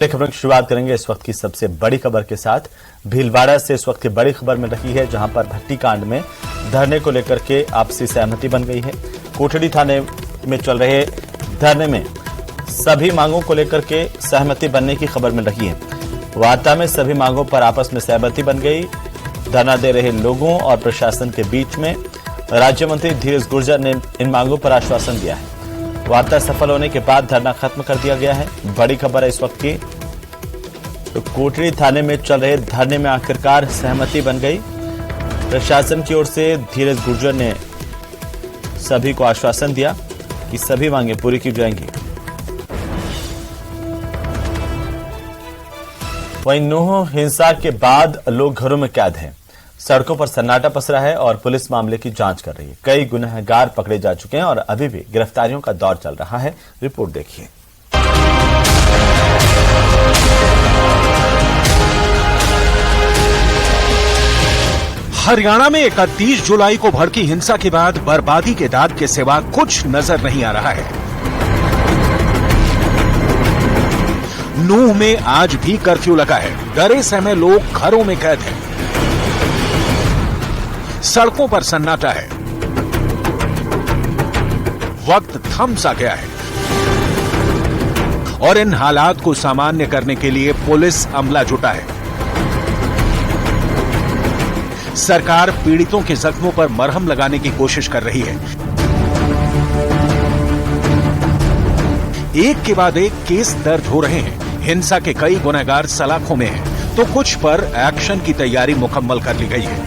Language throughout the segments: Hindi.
खबर की शुरुआत करेंगे इस वक्त की सबसे बड़ी खबर के साथ। भीलवाड़ा से इस वक्त की बड़ी खबर मिल रही है, जहां पर भट्टी कांड में धरने को लेकर के आपसी सहमति बन गई है। कोठड़ी थाने में चल रहे धरने में सभी मांगों को लेकर के सहमति बनने की खबर मिल रही है। वार्ता में सभी मांगों पर आपस में सहमति बन गई। धरना दे रहे लोगों और प्रशासन के बीच में राज्य मंत्री धीरज गुर्जर ने इन मांगों पर आश्वासन दिया है। वार्ता सफल होने के बाद धरना खत्म कर दिया गया है। बड़ी खबर है इस वक्त की, तो कोठड़ी थाने में चल रहे धरने में आखिरकार सहमति बन गई। प्रशासन की ओर से धीरज गुर्जर ने सभी को आश्वासन दिया कि सभी मांगे पूरी की जाएंगी। वहीं नूह हिंसा के बाद लोग घरों में कैद हैं। सड़कों पर सन्नाटा पसरा है और पुलिस मामले की जांच कर रही है। कई गुनहगार पकड़े जा चुके हैं और अभी भी गिरफ्तारियों का दौर चल रहा है। रिपोर्ट देखिए। हरियाणा में 31 जुलाई को भड़की हिंसा के बाद बर्बादी के दाग के सिवा कुछ नजर नहीं आ रहा है। नूह में आज भी कर्फ्यू लगा है। डरे सहमे लोग घरों में कैद हैं। सड़कों पर सन्नाटा है। वक्त थम सा गया है और इन हालात को सामान्य करने के लिए पुलिस अमला जुटा है। सरकार पीड़ितों के जख्मों पर मरहम लगाने की कोशिश कर रही है। एक के बाद एक केस दर्ज हो रहे हैं। हिंसा के कई गुनहगार सलाखों में हैं, तो कुछ पर एक्शन की तैयारी मुकम्मल कर ली गई है।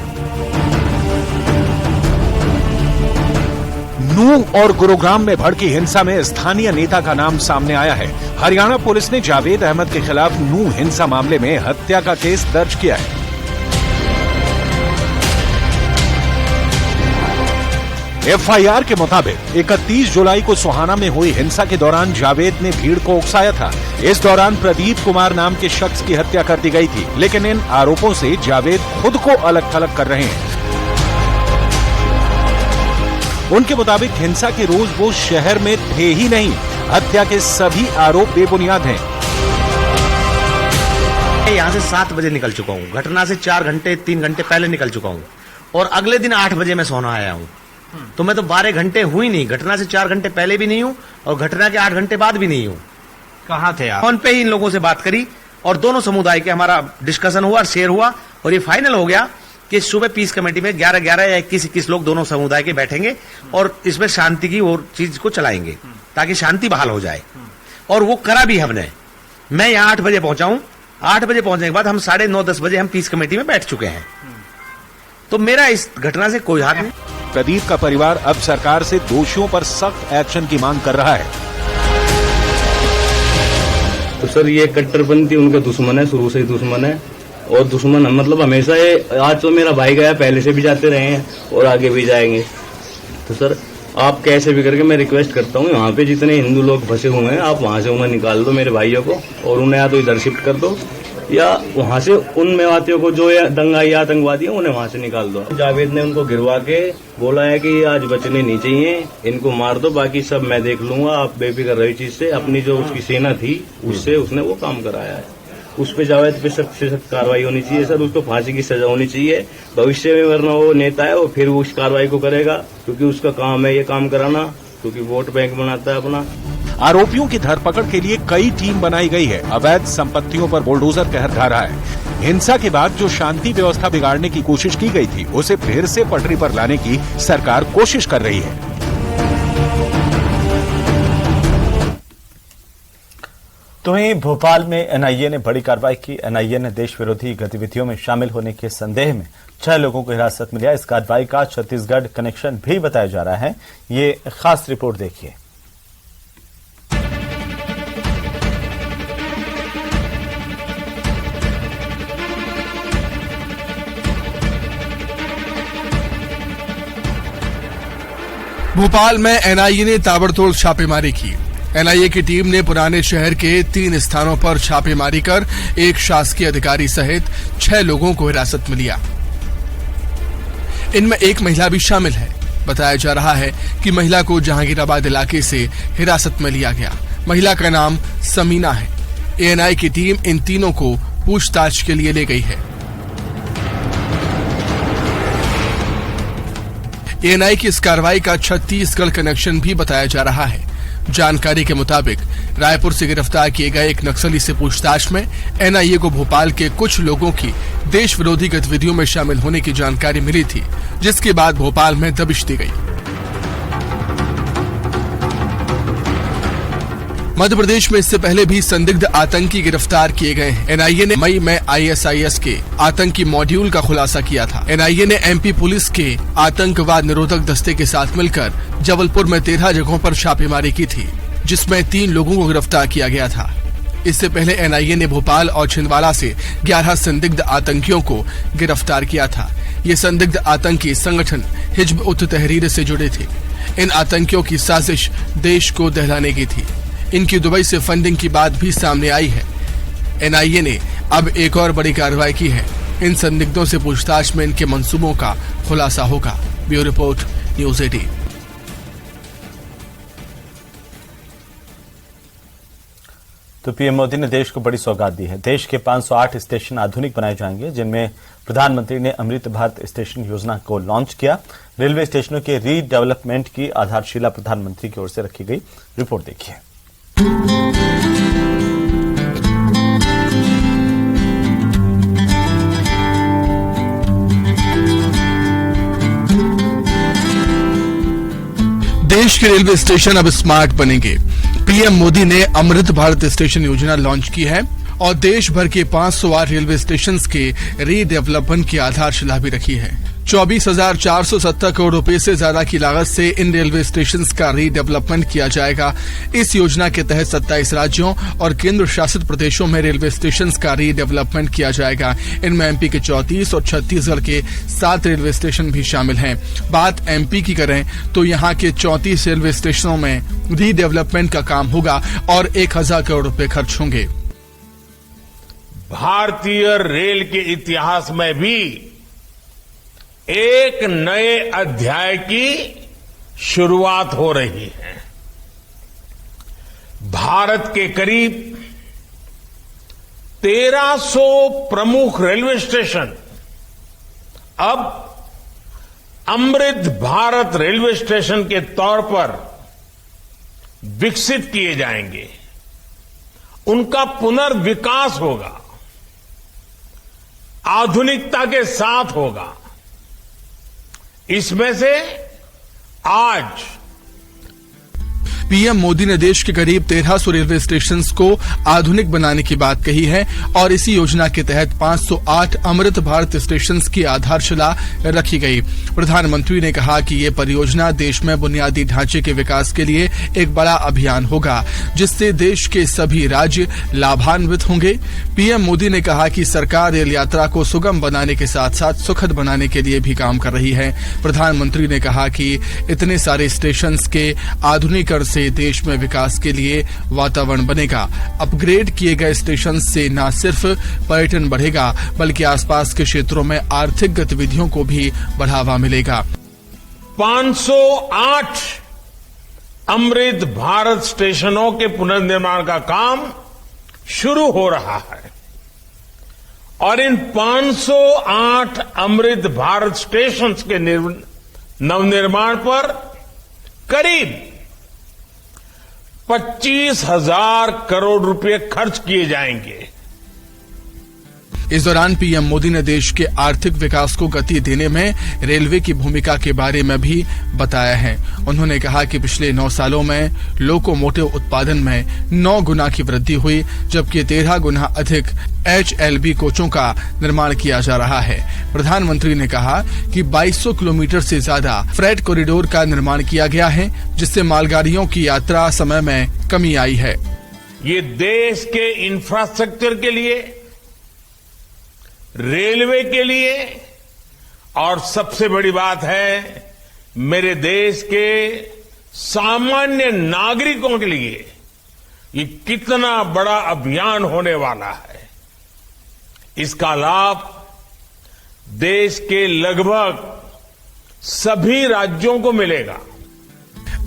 नूह और गुरुग्राम में भड़की हिंसा में स्थानीय नेता का नाम सामने आया है। हरियाणा पुलिस ने जावेद अहमद के खिलाफ नूह हिंसा मामले में हत्या का केस दर्ज किया है। एफआईआर के मुताबिक 31 जुलाई को सोहाना में हुई हिंसा के दौरान जावेद ने भीड़ को उकसाया था। इस दौरान प्रदीप कुमार नाम के शख्स की हत्या कर दी गई थी, लेकिन इन आरोपों से जावेद खुद को अलग थलग कर रहे हैं। उनके मुताबिक हिंसा के रोज वो शहर में थे ही नहीं। हत्या के सभी आरोप बेबुनियाद हैं। यहाँ से 7 बजे निकल चुका हूँ। घटना से 3 घंटे पहले निकल चुका हूँ और अगले दिन 8 बजे मैं सोना आया हूँ। तो मैं तो 12 घंटे हुई नहीं। घटना से 4 घंटे पहले भी नहीं हूँ और घटना के 8 घंटे बाद भी नहीं हूँ। कहाँ थे आप? फोन पे ही इन लोगों से बात करी और दोनों समुदाय के हमारा डिस्कशन हुआ और शेयर हुआ और ये फाइनल हो गया कि सुबह पीस कमेटी में 11 या 21 लोग दोनों समुदाय के बैठेंगे और इसमें शांति की और चीज को चलाएंगे ताकि शांति बहाल हो जाए। और वो करा भी हमने। मैं यहाँ 8 बजे पहुंचा हूँ। 8 बजे पहुंचने के बाद हम 9:30-10 बजे हम पीस कमेटी में बैठ चुके हैं। तो मेरा इस घटना से कोई हाथ नहीं। प्रदीप का परिवार अब सरकार से दोषियों पर सख्त एक्शन की मांग कर रहा है। तो सर ये कट्टरपंथी उनका दुश्मन है, शुरू से ही दुश्मन है और दुश्मन मतलब हमेशा ये। आज तो मेरा भाई गया, पहले से भी जाते रहे हैं और आगे भी जाएंगे। तो सर आप कैसे भी करके मैं रिक्वेस्ट करता हूँ, यहाँ पे जितने हिंदू लोग फंसे हुए हैं आप वहाँ से उन्हें निकाल दो मेरे भाइयों को, और उन्हें या तो इधर शिफ्ट कर दो या वहाँ से उन मेवातियों को जो दंगाई आतंकवादी है उन्हें वहाँ से निकाल दो। जावेद ने उनको गिरवा के बोला है कि आज बचने नहीं चाहिए, इनको मार दो, बाकी सब मैं देख लूंगा, आप बेफिक्र रही चीज से। अपनी जो उसकी सेना थी उससे उसने वो काम कराया है। उस पे जावेद पे सख्त से सख्त कार्रवाई होनी चाहिए सर। उसको फांसी की सजा होनी चाहिए भविष्य में, वरना वो नेता है वो फिर वो उस कार्रवाई को करेगा, क्योंकि उसका काम है ये काम कराना, क्योंकि वोट बैंक बनाता है अपना। आरोपियों की धरपकड़ के लिए कई टीम बनाई गई है। अवैध संपत्तियों पर बुलडोजर कहर ढा रहा है। हिंसा के बाद जो शांति व्यवस्था बिगाड़ने की कोशिश की गई थी उसे फिर से पटरी पर लाने की सरकार कोशिश कर रही है। तो वहीं भोपाल में एनआईए ने बड़ी कार्रवाई की। एनआईए ने देश विरोधी गतिविधियों में शामिल होने के संदेह में 6 लोगों को हिरासत में लिया। इस कार्रवाई का छत्तीसगढ़ कनेक्शन भी बताया जा रहा है। ये खास रिपोर्ट देखिए। भोपाल में एनआईए ने ताबड़तोड़ छापेमारी की। एनआईए की टीम ने पुराने शहर के 3 स्थानों पर छापेमारी कर एक शासकीय अधिकारी सहित 6 लोगों को हिरासत में लिया। इनमें एक महिला भी शामिल है। बताया जा रहा है कि महिला को जहांगीराबाद इलाके से हिरासत में लिया गया। महिला का नाम समीना है। एएनआई की टीम इन तीनों को पूछताछ के लिए ले गई है। एएनआई की इस कार्रवाई का छत्तीसगढ़ कनेक्शन भी बताया जा रहा है। जानकारी के मुताबिक रायपुर से गिरफ्तार किए गए एक नक्सली से पूछताछ में एनआईए को भोपाल के कुछ लोगों की देश विरोधी गतिविधियों में शामिल होने की जानकारी मिली थी, जिसके बाद भोपाल में दबिश दी गई। मध्य प्रदेश में इससे पहले भी संदिग्ध आतंकी गिरफ्तार किए गए हैं। एनआईए ने मई में आईएसआईएस के आतंकी मॉड्यूल का खुलासा किया था। एनआईए ने एमपी पुलिस के आतंकवाद निरोधक दस्ते के साथ मिलकर जबलपुर में 13 जगहों पर छापेमारी की थी, जिसमें 3 लोगों को गिरफ्तार किया गया था। इससे पहले एनआईए ने भोपाल और छिंदवाड़ा से 11 संदिग्ध आतंकियों को गिरफ्तार किया था। ये संदिग्ध आतंकी संगठन हिजब उत तहरीर से जुड़े थे। इन आतंकियों की साजिश देश को दहलाने की थी। इनकी दुबई से फंडिंग की बात भी सामने आई है। एनआईए ने अब एक और बड़ी कार्रवाई की है। इन संदिग्धों से पूछताछ में इनके मंसूबों का खुलासा होगा। Bureau report, news 18। तो पीएम मोदी ने देश को बड़ी सौगात दी है। देश के 508 स्टेशन आधुनिक बनाए जाएंगे, जिनमें प्रधानमंत्री ने अमृत भारत स्टेशन योजना को लॉन्च किया। रेलवे स्टेशनों के रीडेवलपमेंट की आधारशिला प्रधानमंत्री की ओर से रखी गई। रिपोर्ट देखिए। देश के रेलवे स्टेशन अब स्मार्ट बनेंगे। पीएम मोदी ने अमृत भारत स्टेशन योजना लॉन्च की है और देश भर के 508 रेलवे स्टेशन के रीडेवलपमेंट की आधारशिला भी रखी है। 24,470 करोड़ रुपए से ज्यादा की लागत से इन रेलवे स्टेशन का रीडेवलपमेंट किया जाएगा। इस योजना के तहत 27 राज्यों और केंद्र शासित प्रदेशों में रेलवे स्टेशन का रीडेवलपमेंट किया जाएगा। इनमें एमपी के 34 और छत्तीसगढ़ के 7 रेलवे स्टेशन भी शामिल हैं। बात एमपी की करें तो यहाँ के 34 रेलवे स्टेशनों में रीडेवलपमेंट का काम होगा और 1,000 करोड़ रुपए खर्च होंगे। भारतीय रेल के इतिहास में भी एक नए अध्याय की शुरुआत हो रही है। भारत के करीब 1300 प्रमुख रेलवे स्टेशन अब अमृत भारत रेलवे स्टेशन के तौर पर विकसित किए जाएंगे। उनका पुनर्विकास होगा, आधुनिकता के साथ होगा। इसमें से आज पीएम मोदी ने देश के करीब 1300 रेलवे स्टेशन को आधुनिक बनाने की बात कही है और इसी योजना के तहत 508 अमृत भारत स्टेशन की आधारशिला रखी गई। प्रधानमंत्री ने कहा कि ये परियोजना देश में बुनियादी ढांचे के विकास के लिए एक बड़ा अभियान होगा, जिससे देश के सभी राज्य लाभान्वित होंगे। पीएम मोदी ने कहा कि सरकार रेल यात्रा को सुगम बनाने के साथ साथ सुखद बनाने के लिए भी काम कर रही है। प्रधानमंत्री ने कहा कि इतने सारे स्टेशन के आधुनिकीकरण से देश में विकास के लिए वातावरण बनेगा। अपग्रेड किए गए स्टेशन से न सिर्फ पर्यटन बढ़ेगा, बल्कि आसपास के क्षेत्रों में आर्थिक गतिविधियों को भी बढ़ावा मिलेगा। 508 अमृत भारत स्टेशनों के पुनर्निर्माण का काम शुरू हो रहा है और इन 508 अमृत भारत स्टेशन के नवनिर्माण पर करीब 25,000 करोड़ रुपए खर्च किए जाएंगे। इस दौरान पीएम मोदी ने देश के आर्थिक विकास को गति देने में रेलवे की भूमिका के बारे में भी बताया है। उन्होंने कहा कि पिछले 9 सालों में लोकोमोटिव उत्पादन में 9 गुना की वृद्धि हुई, जबकि 13 गुना अधिक HLB कोचों का निर्माण किया जा रहा है। प्रधानमंत्री ने कहा कि 2200 किलोमीटर से ज्यादा फ्रेट कॉरिडोर का निर्माण किया गया है, जिससे मालगाड़ियों की यात्रा समय में कमी आई है। ये देश के इंफ्रास्ट्रक्चर के लिए, रेलवे के लिए और सबसे बड़ी बात है मेरे देश के सामान्य नागरिकों के लिए ये कितना बड़ा अभियान होने वाला है। इसका लाभ देश के लगभग सभी राज्यों को मिलेगा।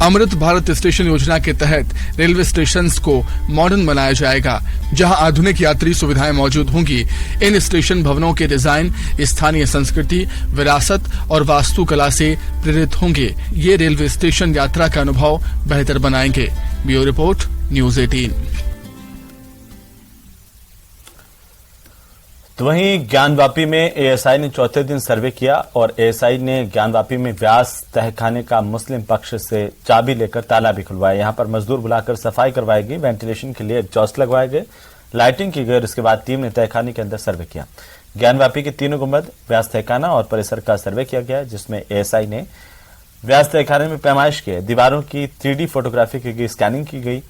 अमृत भारत स्टेशन योजना के तहत रेलवे स्टेशन को मॉडर्न बनाया जाएगा, जहां आधुनिक यात्री सुविधाएं मौजूद होंगी। इन स्टेशन भवनों के डिजाइन स्थानीय संस्कृति, विरासत और वास्तुकला से प्रेरित होंगे। ये रेलवे स्टेशन यात्रा का अनुभव बेहतर बनाएंगे। Bureau report, news 18। तो वहीं ज्ञानवापी में एएसआई ने चौथे दिन सर्वे किया और एएसआई ने ज्ञानवापी में व्यास तहखाने का मुस्लिम पक्ष से चाबी लेकर ताला भी खुलवाया। यहां पर मजदूर बुलाकर सफाई करवाई गई, वेंटिलेशन के लिए एग्जॉस्ट लगवाए गए, लाइटिंग की गई और इसके बाद टीम ने तहखाने के अंदर सर्वे किया। ज्ञानवापी के तीनों गुंबद, व्यास तहखाना और परिसर का सर्वे किया गया, जिसमें एएसआई ने व्यास तहखाने में पैमाइश किए, दीवारों की 3D फोटोग्राफी की गई, स्कैनिंग की गई,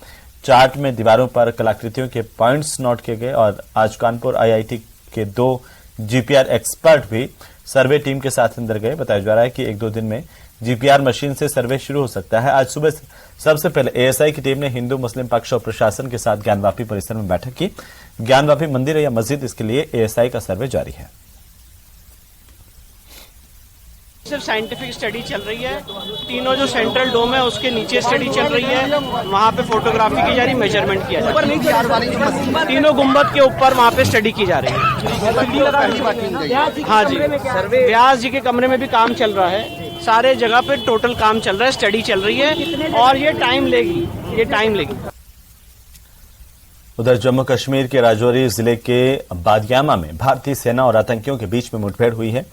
चार्ट में दीवारों पर कलाकृतियों के पॉइंट्स नोट किए गए और आज कानपुर आईआईटी के 2 जीपीआर एक्सपर्ट भी सर्वे टीम के साथ अंदर गए। बताया जा रहा है कि 1-2 दिन में जीपीआर मशीन से सर्वे शुरू हो सकता है। आज सुबह सबसे पहले एएसआई की टीम ने हिंदू मुस्लिम पक्ष और प्रशासन के साथ ज्ञानवापी परिसर में बैठक की। ज्ञानवापी मंदिर या मस्जिद, इसके लिए एएसआई का सर्वे जारी है। सिर्फ साइंटिफिक स्टडी चल रही है। तीनों जो सेंट्रल डोम है उसके नीचे स्टडी चल रही है, वहाँ पे फोटोग्राफी की जा रही, मेजरमेंट किया जा रहा है। तीनों गुंबद के ऊपर वहाँ पे स्टडी की जा रही है। हाँ जी, व्यास जी के कमरे में भी काम चल रहा है, सारे जगह पे टोटल काम चल रहा है, स्टडी चल रही है और ये टाइम लेगी। उधर जम्मू कश्मीर के राजौरी जिले के बादियामा में भारतीय सेना और आतंकियों के बीच में मुठभेड़ हुई है।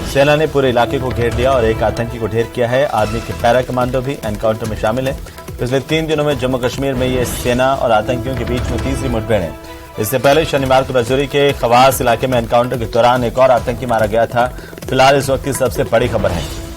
सेना ने पूरे इलाके को घेर लिया और एक आतंकी को ढेर किया है। आर्मी के पैरा कमांडो भी एनकाउंटर में शामिल है। पिछले 3 दिनों में जम्मू कश्मीर में ये सेना और आतंकियों के बीच में तीसरी मुठभेड़ है। इससे पहले शनिवार को राजौरी के खवास इलाके में एनकाउंटर के दौरान एक और आतंकी मारा गया था। फिलहाल इस वक्त की सबसे बड़ी खबर है।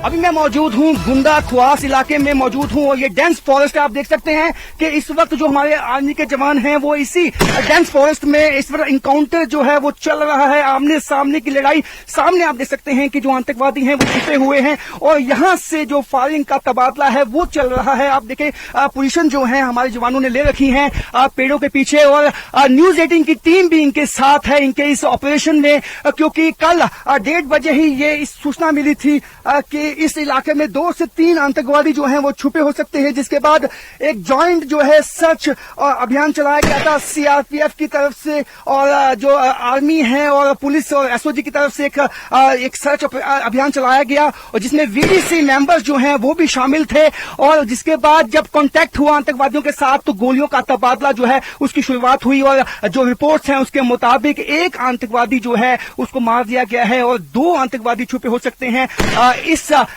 अभी मैं मौजूद हूँ गुंडा ख्वास इलाके में मौजूद हूँ और ये डेंस फॉरेस्ट आप देख सकते हैं कि इस वक्त जो हमारे आर्मी के जवान हैं वो इसी डेंस फॉरेस्ट में इस वक्त इनकाउंटर जो है वो चल रहा है, आमने सामने की लड़ाई। सामने आप देख सकते हैं कि जो आतंकवादी हैं वो छिपे हुए हैं और यहाँ से जो फायरिंग का तबादला है वो चल रहा है। आप देखें पोजीशन जो है हमारे जवानों ने ले रखी है पेड़ों के पीछे और न्यूज 18 की टीम भी इनके साथ है इनके इस ऑपरेशन में, क्योंकि कल 1:30 बजे ही ये इस सूचना मिली थी कि इस इलाके में 2 से 3 आतंकवादी जो हैं वो छुपे हो सकते हैं, जिसके बाद एक जॉइंट जो है सर्च अभियान चलाया गया था सीआरपीएफ की तरफ से और जो आर्मी है और पुलिस और एसओजी की तरफ से एक सर्च अभियान चलाया गया और जिसमें वीडीसी मेंबर्स जो हैं वो भी शामिल थे। और जिसके बाद जब कांटेक्ट हुआ आतंकवादियों के साथ तो गोलियों का तबादला जो है उसकी शुरुआत हुई और जो रिपोर्ट्स हैं उसके मुताबिक एक आतंकवादी जो है उसको मार दिया गया है और 2 आतंकवादी छुपे हो सकते हैं।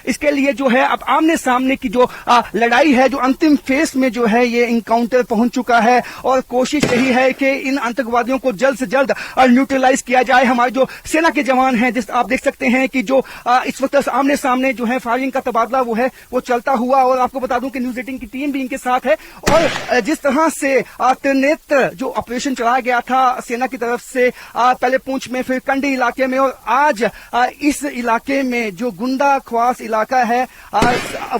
इसके लिए जो है अब आमने सामने की जो लड़ाई है जो अंतिम फेज में जो है ये इनकाउंटर पहुंच चुका है और कोशिश यही है कि इन आतंकवादियों को जल्द से जल्द न्यूट्रलाइज किया जाए। हमारे जो सेना के जवान हैं जिस आप देख सकते हैं कि जो इस वक्त आमने सामने जो है फायरिंग का तबादला वो है वो चलता हुआ और आपको बता दूं कि न्यूज 18 की टीम भी इनके साथ है। और जिस तरह से त्रिनेत्र जो ऑपरेशन चलाया गया था सेना की तरफ से पहले पुंछ में फिर कंडी इलाके में और आज इस इलाके में जो गुंडा ख्वास इलाका है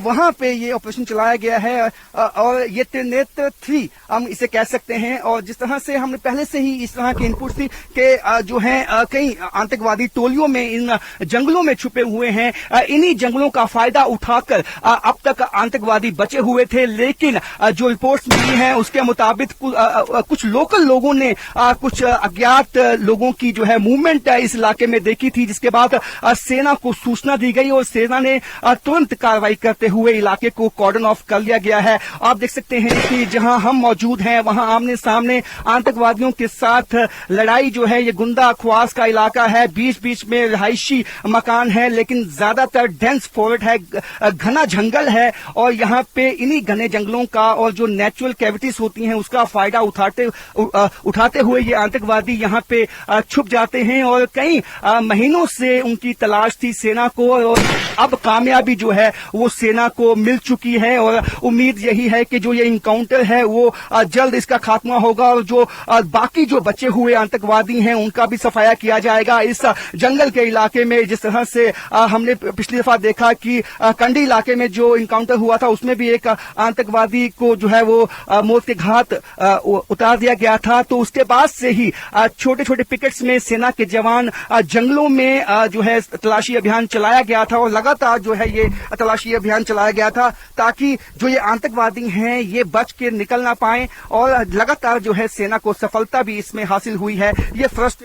वहां पे ये ऑपरेशन चलाया गया है और ये त्रिनेत्र 3 हम इसे कह सकते हैं। और जिस तरह से हमने पहले से ही इस तरह की इनपुट थी कि जो है कई आतंकवादी टोलियों में इन जंगलों में छुपे हुए हैं, इन्हीं जंगलों का फायदा उठाकर अब तक आतंकवादी बचे हुए थे। लेकिन जो रिपोर्ट्स मिली हैं उसके मुताबिक कुछ लोकल लोगों ने कुछ अज्ञात लोगों की जो है मूवमेंट इस इलाके में देखी थी, जिसके बाद सेना को सूचना दी गई और सेना ने तुरंत कार्रवाई करते हुए इलाके को कॉर्डन ऑफ कर लिया गया है। आप देख सकते हैं कि जहां हम मौजूद हैं वहां आमने सामने आतंकवादियों के साथ लड़ाई जो है ये गुंडा ख्वास का इलाका है, बीच बीच में रिहायशी मकान है लेकिन ज्यादातर डेंस फॉरेस्ट है, घना जंगल है और यहाँ पे इन्हीं घने जंगलों का और जो नेचुरल कैविटीज होती हैं उसका फायदा उठाते हुए ये आतंकवादी यहाँ पे छुप जाते हैं और कई महीनों से उनकी तलाश थी सेना को और अब तो कामयाबी जो है वो सेना को मिल चुकी है और उम्मीद यही है कि जो ये इनकाउंटर है वो जल्द इसका खात्मा होगा और जो बाकी जो बचे हुए आतंकवादी हैं उनका भी सफाया किया जाएगा। इस जंगल के इलाके में जिस तरह से हमने पिछली दफा देखा कि कंडी इलाके में जो इनकाउंटर हुआ था उसमें भी एक आतंकवादी को जो है वो मौत के घाट उतार दिया गया था, तो उसके बाद से ही छोटे छोटे पिकेट्स में सेना के जवान जंगलों में जो है तलाशी अभियान चलाया गया था और लगातार जो है ये तलाशी अभियान चलाया गया था ताकि जो ये आतंकवादी हैं ये बच के निकल ना पाए और लगातार जो है सेना को सफलता भी इसमें हासिल हुई है। ये फर्स्ट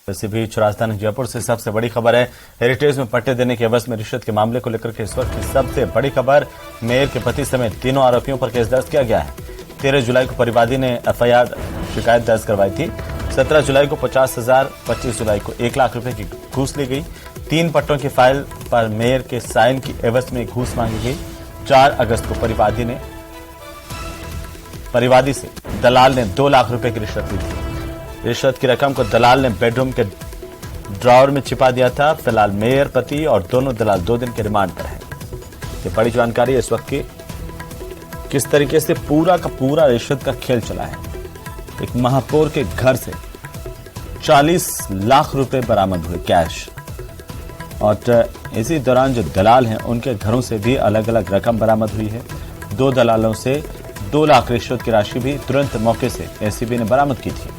इसी बीच राजधानी जयपुर से सबसे बड़ी खबर है, हेरिटेज में पट्टे देने के एवज में रिश्वत के मामले को लेकर के इस वक्त की सबसे बड़ी खबर। मेयर के पति समेत तीनों आरोपियों पर केस दर्ज किया गया है। 13 जुलाई को परिवादी ने एफआईआर शिकायत दर्ज करवाई थी। 17 जुलाई को 50,000, 25 जुलाई को 1 लाख रुपए की घूस ली गई। 3 पट्टों की फाइल पर मेयर के साइन की एवज में घूस मांगी गई। 4 अगस्त को परिवादी से दलाल ने 2 लाख रुपए की रिश्वत ली थी। रिश्वत की रकम को दलाल ने बेडरूम के ड्रॉवर में छिपा दिया था। फिलहाल मेयर, पति और दोनों दलाल 2 दिन के रिमांड पर है। ये बड़ी जानकारी है इस वक्त की, किस तरीके से पूरा का पूरा रिश्वत का खेल चला है। एक महापौर के घर से 40 लाख रुपए बरामद हुए कैश, और इसी दौरान जो दलाल हैं उनके घरों से भी अलग अलग रकम बरामद हुई है। 2 दलालों से 2 लाख रिश्वत की राशि भी तुरंत मौके से एसीबी ने बरामद की थी।